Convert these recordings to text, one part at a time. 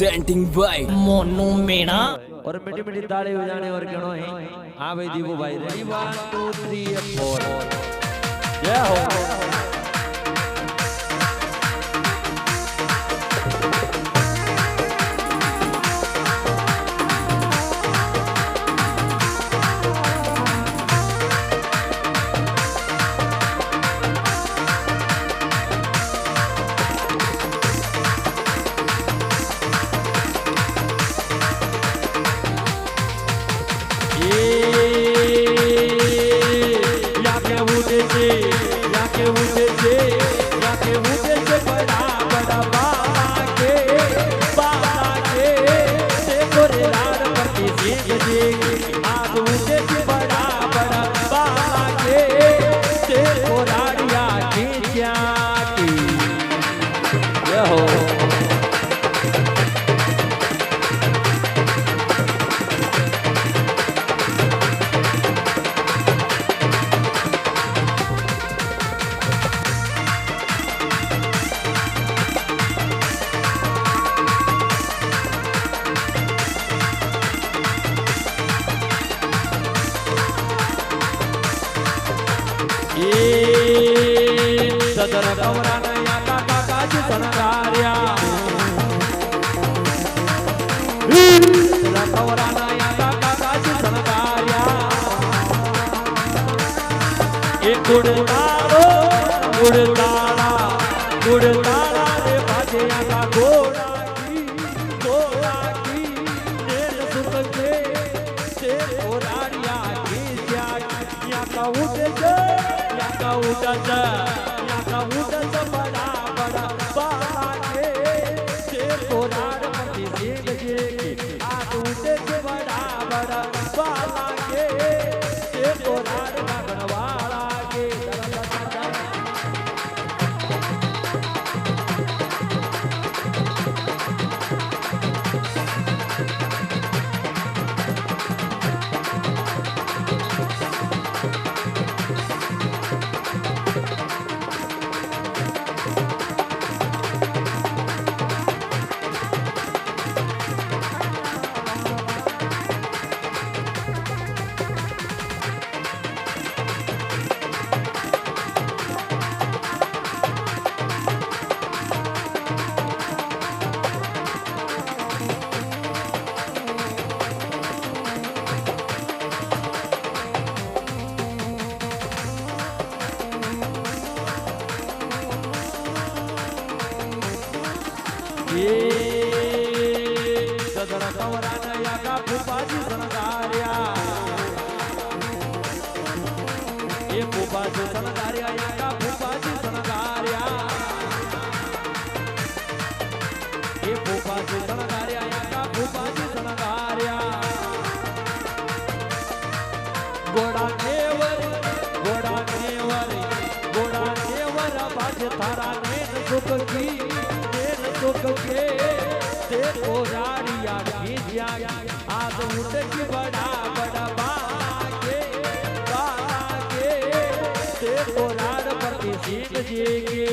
presenting by Monu Meena और मिठी मिठी ताली बजाने और क्यों है हाँ भाई दीपू भाई रेडी 1 2 3 4 जय हो सदर कवरान या काका काजी सनगार्या सदर कवरान या काका काजी सनगार्या एक गुड़ताला रे बाजे या घोड़ा की नेल सुख के से ओराड़िया की क्या या का उठा बड़ा बड़ा बाबा के शेर कोरार मती सिंह जी आज उठे के बड़ा बड़ा बाबा के शेर कोरार गणवाड़ा के सदर कवरान या का फुफाजी सनगार्या ये फुफाजी सनगार्या या का फुफाजी सनगार्या ये फुफाजी सनगार्या या का फुफाजी सनगार्या गोड़ा नेवर बाज थारा नेन सुख की सुख के देखो राड़िया खींचिया आज उठ की बड़ा बड़ा बागे देखो राड़ पति सिंह जी की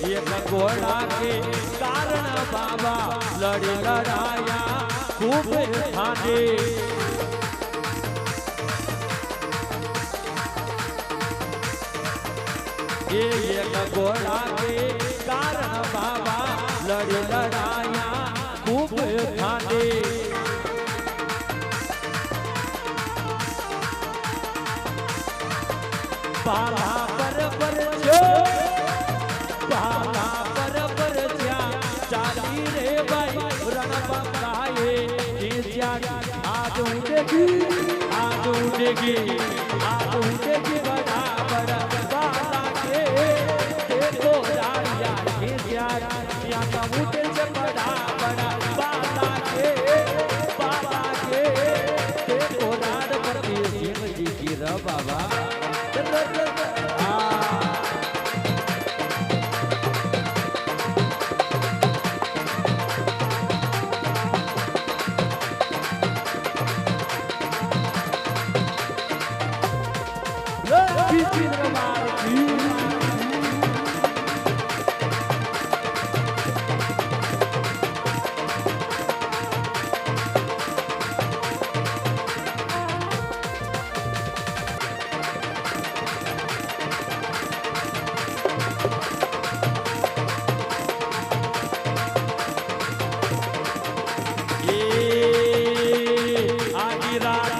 ये घोड़ा के कारण बाबा लड़े लड़ाया खूब ठाने ये घोड़ा के कारण बाबा लड़े लड़ाया खूब ठाने बाला पर चाली रे भाई रण बंगाए उठेगी बराबर बाला के देखो राया के या का उठे से बराबर बाला के देखो रात पति सिंह जी की र बाबा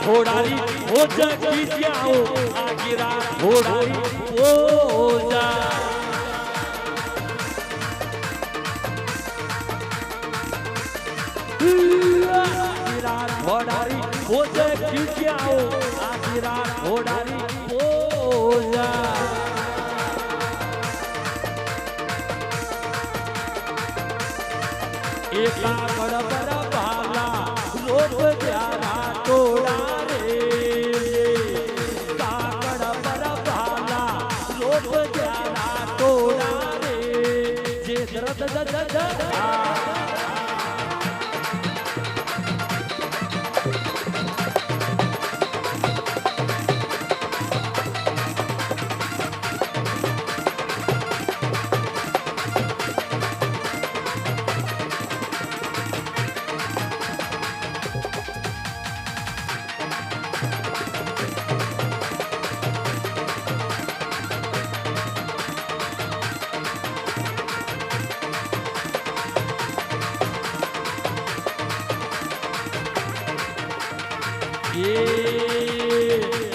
घोड़ारी हो जगी जाओ आगिरा घोड़ारी हो जा आगिरा घोड़ारी हो जगी जाओ आगिरा घोड़ारी हो जा एका बड़ भाला रोप जाना तोड़ा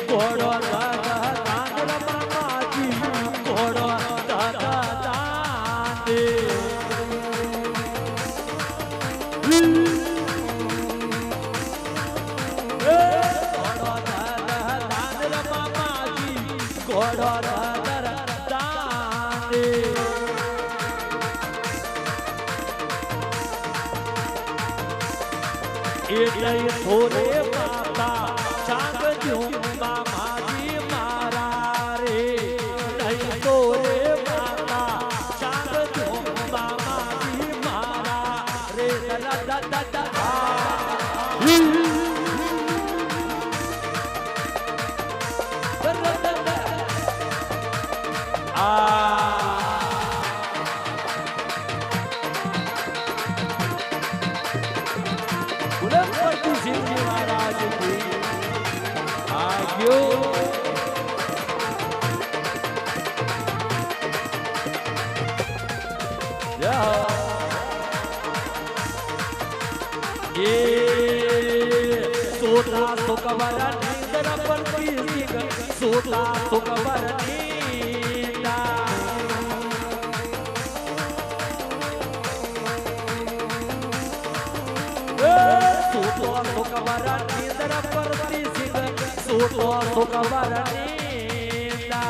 घोड़ो दादा दादा मामाजी घोड़ो दादा दादे घोड़ो दादा दादा मामाजी घोड़ो दादा दादे એટલે થોરે બાપા ચાંગ જો મામાજી મારા રે નહીં તો રે બાપા ચાંગ જો મામાજી મારા રે દા દા દા દા सोता सुखबर नींद पड़ती सिंह सोता सुखबर नींदा सोतो सुखबर नींद पड़ती सिंह सोतो सुखबर नींदा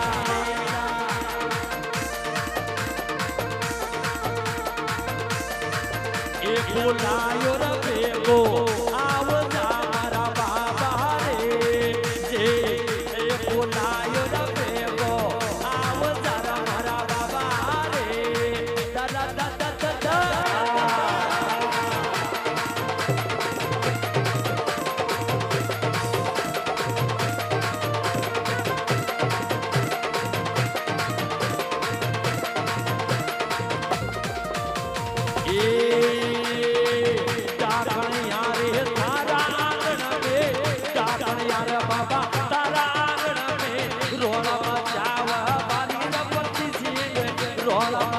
एक बोलायो रे बेगो Rola